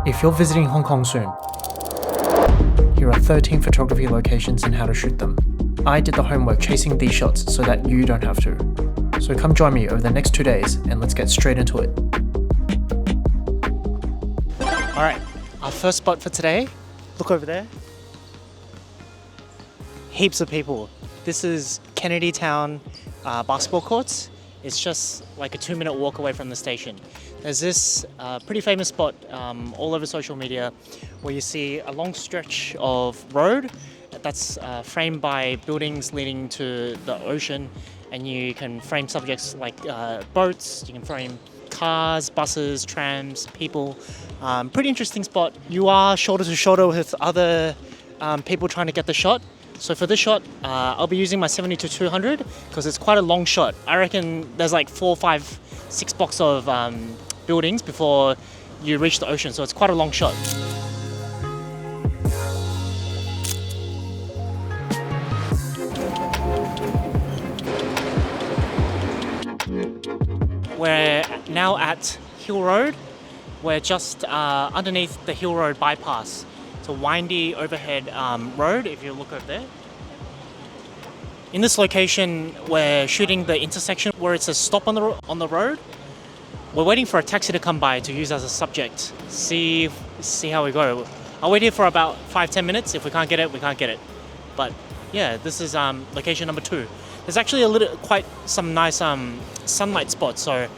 If you're visiting Hong Kong soon, here are 13 photography locations and how to shoot them. I did the homework chasing these shots so that you don't have to. So come join me over the next 2 days and let's get straight into it. Alright, our first spot for today, look over there. Heaps of people. This is Kennedy Town basketball courts. It's just like a 2-minute walk away from the station. There's this pretty famous spot all over social media where you see a long stretch of road that's framed by buildings leading to the ocean, and you can frame subjects like boats, you can frame cars, buses, trams, people. Pretty interesting spot. You are shoulder to shoulder with other people trying to get the shot. So for this shot, I'll be using my 70-200 because it's quite a long shot. I reckon there's like 4, 5, 6 blocks of buildings before you reach the ocean, so it's quite a long shot. We're now at Hill Road. We're just underneath the Hill Road bypass. It's a windy overhead road if you look over there. In this location, we're shooting the intersection where it says stop on the road. We're waiting for a taxi to come by to use as a subject. See how we go. I'll wait here for about 5-10 minutes. If we can't get it, we can't get it. But yeah, this is location number 2. There's actually quite some nice sunlight spots. So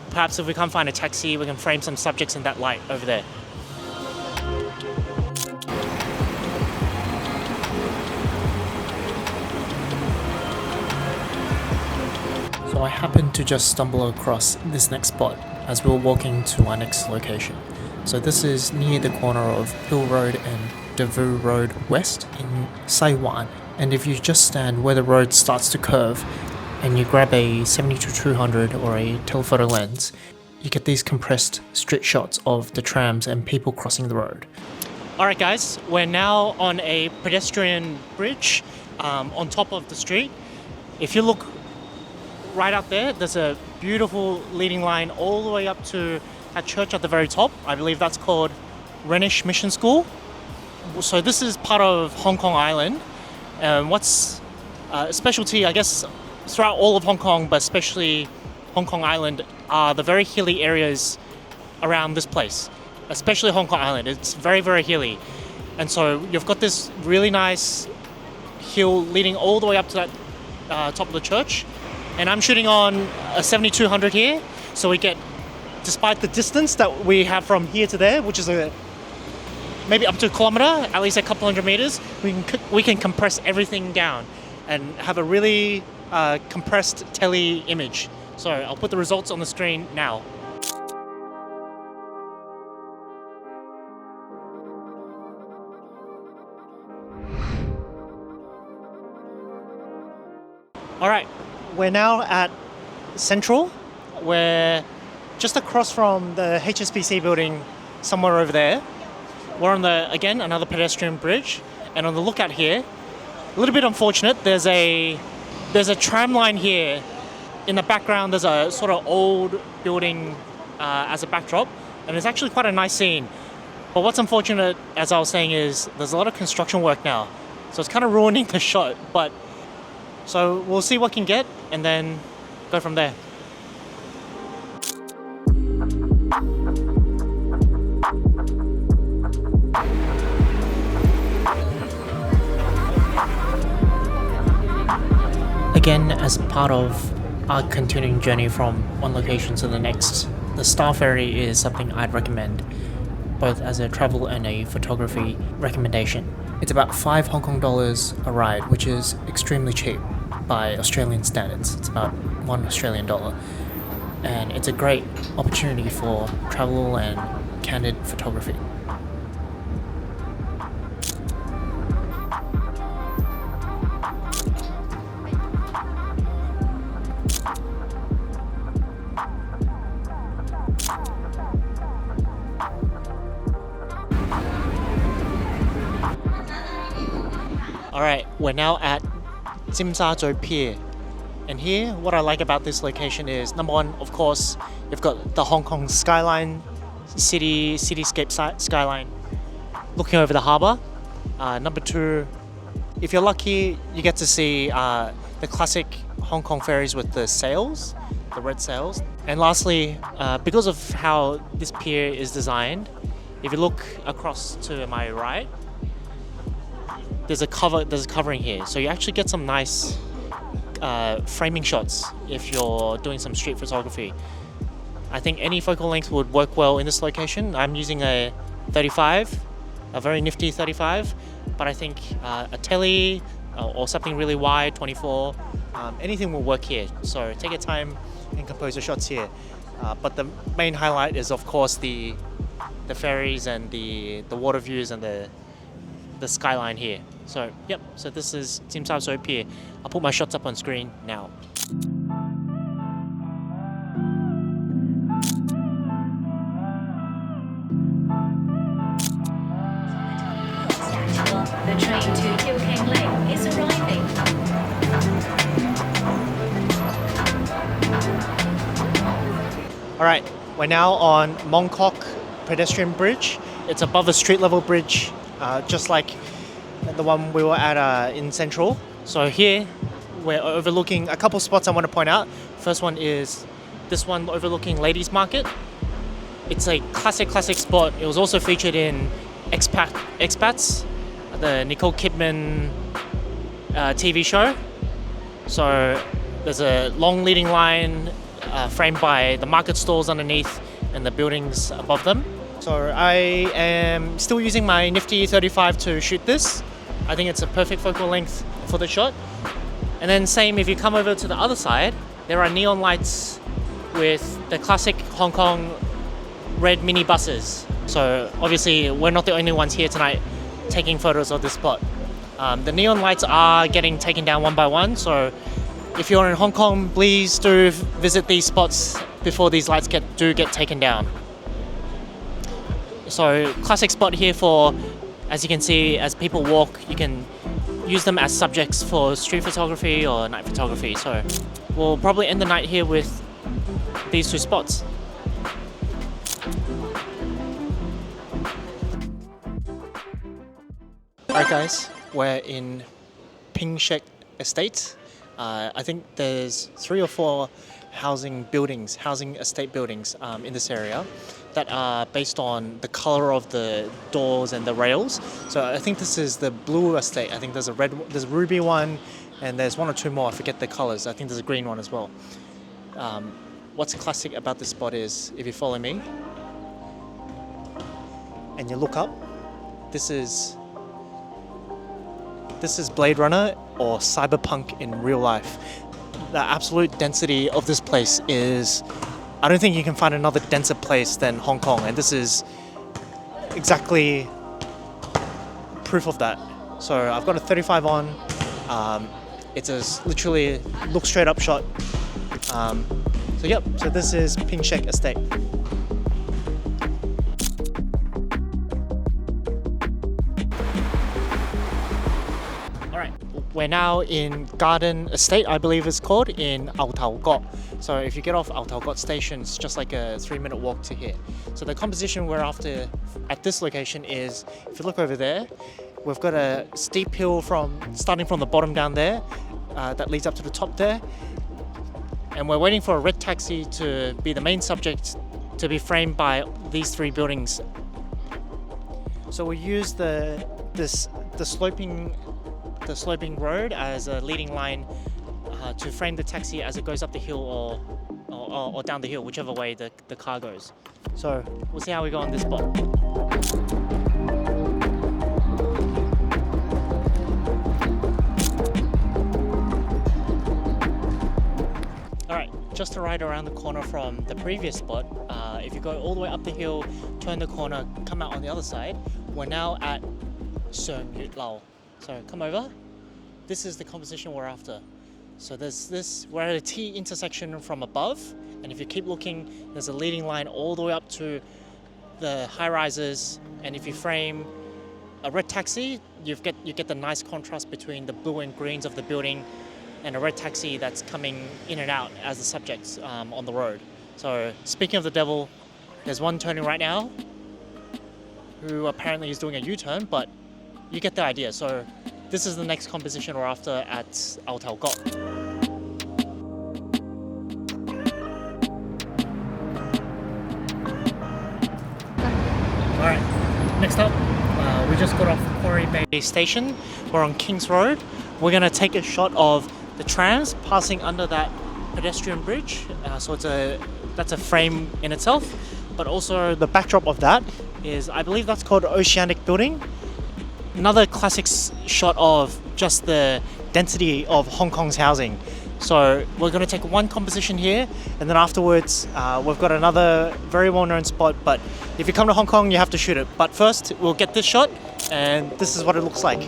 perhaps if we can't find a taxi, we can frame some subjects in that light over there. So I happened to just stumble across this next spot as we were walking to our next location. So this is near the corner of Hill Road and Devu Road West in Sai Wan. And if you just stand where the road starts to curve and you grab a 70-200 or a telephoto lens, you get these compressed street shots of the trams and people crossing the road. Alright guys, we're now on a pedestrian bridge on top of the street. If you look right up there, there's a beautiful leading line all the way up to that church at the very top. I believe that's called Rhenish Mission School. So this is part of Hong Kong Island. What's a specialty, I guess, throughout all of Hong Kong, but especially Hong Kong Island, are the very hilly areas around this place, especially Hong Kong Island. It's very, very hilly. And so you've got this really nice hill leading all the way up to that top of the church. And I'm shooting on a 70-200 here, so we get, despite the distance that we have from here to there, which is maybe up to a kilometer, at least a couple hundred meters, we can compress everything down and have a really compressed tele image. So I'll put the results on the screen now. All right. We're now at Central. We're just across from the HSBC building, somewhere over there. We're on again, another pedestrian bridge. And on the lookout here, a little bit unfortunate, there's a tram line here. In the background, there's a sort of old building as a backdrop. And it's actually quite a nice scene. But what's unfortunate, as I was saying, is there's a lot of construction work now. So it's kind of ruining the shot. So we'll see what we can get and then go from there. Again, as part of our continuing journey from one location to the next, the Star Ferry is something I'd recommend, both as a travel and a photography recommendation. It's about 5 Hong Kong dollars a ride, which is extremely cheap by Australian standards. It's about $1 Australian. And it's a great opportunity for travel and candid photography. Alright, we're now at Tsim Sha Tsui Pier. And here, what I like about this location is, number one, of course, you've got the Hong Kong skyline cityscape skyline looking over the harbour. Number two, if you're lucky, you get to see the classic Hong Kong ferries with the sails, the red sails. And lastly, because of how this pier is designed, if you look across to my right, there's a covering here, so you actually get some nice framing shots if you're doing some street photography. I think any focal length would work well in this location. I'm using a 35, a very nifty 35, but I think a tele or something really wide, 24, anything will work here. So take your time and compose your shots here. But the main highlight is of course the ferries and the water views and the skyline here. So yep, so this is Tsim Sha Tsui Pier. I'll put my shots up on screen now. The train to Kiu Keng Lake is arriving. All right, we're now on Mong Kok pedestrian bridge. It's above a street level bridge, just like the one we were at in Central. So here we're overlooking a couple spots I want to point out. First one is this one overlooking Ladies Market. It's a classic spot. It was also featured in Expats, the Nicole Kidman TV show. So there's a long leading line framed by the market stalls underneath and the buildings above them. So I am still using my nifty 35 to shoot this. I think it's a perfect focal length for the shot. And then same if you come over to the other side, there are neon lights with the classic Hong Kong red mini buses. So obviously we're not the only ones here tonight taking photos of this spot. The neon lights are getting taken down one by one, so if you're in Hong Kong, please do visit these spots before these lights get taken down. So classic spot here for, as you can see, as people walk, you can use them as subjects for street photography or night photography. So we'll probably end the night here with these two spots. Alright guys, we're in Ping Shek Estate. I think there's 3 or 4 housing estate buildings in this area that are based on the color of the doors and the rails. So I think this is the blue estate. I think there's a ruby one, and there's 1 or 2 more. I forget the colors. I think there's a green one as well. What's classic about this spot is if you follow me and you look up, this is Blade Runner or Cyberpunk in real life. The absolute density of this place is, I don't think you can find another denser place than Hong Kong, and this is exactly proof of that. So I've got a 35 on. It's a literally look straight up shot. So yep, so this is Ping Shek Estate. We're now in Garden Estate, I believe it's called, in Ao Tau Got. So if you get off Ao Tau Got station, it's just like a 3-minute walk to here. So the composition we're after at this location is, if you look over there, we've got a steep hill starting from the bottom down there that leads up to the top there. And we're waiting for a red taxi to be the main subject to be framed by these 3 buildings. So we use the sloping road as a leading line to frame the taxi as it goes up the hill or down the hill, whichever way the car goes. So we'll see how we go on this spot. Alright, just to right around the corner from the previous spot, if you go all the way up the hill, turn the corner, come out on the other side, we're now at Seung Yut Lau. So come over. This is the composition we're after. So we're at a T intersection from above, and if you keep looking, there's a leading line all the way up to the high rises, and if you frame a red taxi, you get the nice contrast between the blue and greens of the building and a red taxi that's coming in and out as the subjects on the road. So speaking of the devil, There's one turning right now who apparently is doing a U-turn, but you get the idea. So this is the next composition we're after at Al Talgot. Alright, next up, we just got off Quarry Bay Station. We're on Kings Road. We're going to take a shot of the trams passing under that pedestrian bridge. So that's a frame in itself, but also the backdrop of that is, I believe that's called Oceanic Building. Another classic shot of just the density of Hong Kong's housing. So we're going to take one composition here, and then afterwards we've got another very well-known spot, but if you come to Hong Kong you have to shoot it. But first we'll get this shot, and this is what it looks like.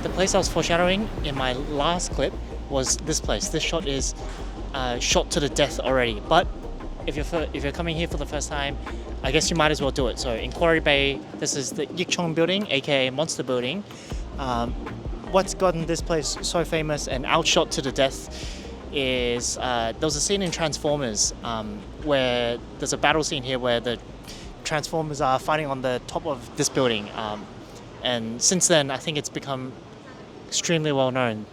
The place I was foreshadowing in my last clip was this place. This shot is shot to the death already, but if you're coming here for the first time, I guess you might as well do it. So in Quarry Bay, this is the Yik Chong building, aka Monster Building. What's gotten this place so famous and outshot to the death is there was a scene in Transformers where there's a battle scene here where the Transformers are fighting on the top of this building, and since then I think it's become extremely well known.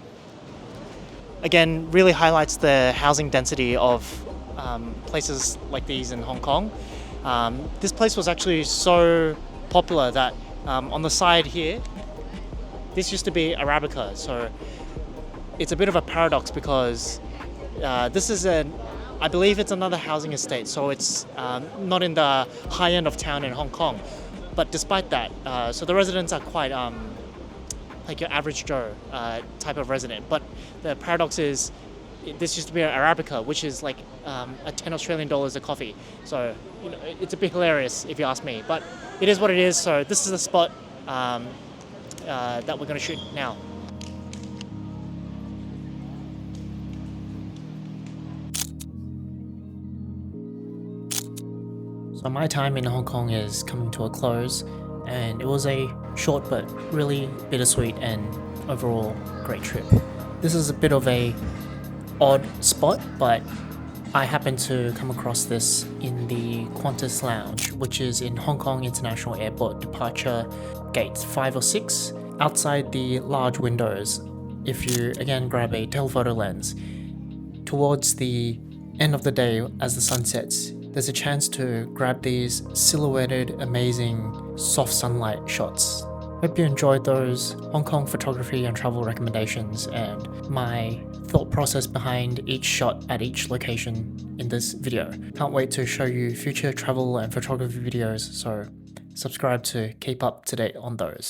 Again, really highlights the housing density of places like these in Hong Kong. This place was actually so popular that on the side here, this used to be Arabica. So it's a bit of a paradox because this is I believe it's another housing estate. So it's not in the high end of town in Hong Kong. But despite that, so the residents are quite like your average Joe type of resident. But the paradox is, this used to be an Arabica, which is like a 10 Australian dollars a coffee. So it's a bit hilarious if you ask me, but it is what it is. So this is the spot that we're going to shoot now. So my time in Hong Kong is coming to a close, and it was a short but really bittersweet and overall great trip. This is a bit of a odd spot, but I happened to come across this in the Qantas Lounge, which is in Hong Kong International Airport departure gates 5 or 6, outside the large windows. If you again grab a telephoto lens, towards the end of the day as the sun sets, there's a chance to grab these silhouetted, amazing, soft sunlight shots. Hope you enjoyed those Hong Kong photography and travel recommendations and my thought process behind each shot at each location in this video. Can't wait to show you future travel and photography videos, so subscribe to keep up to date on those.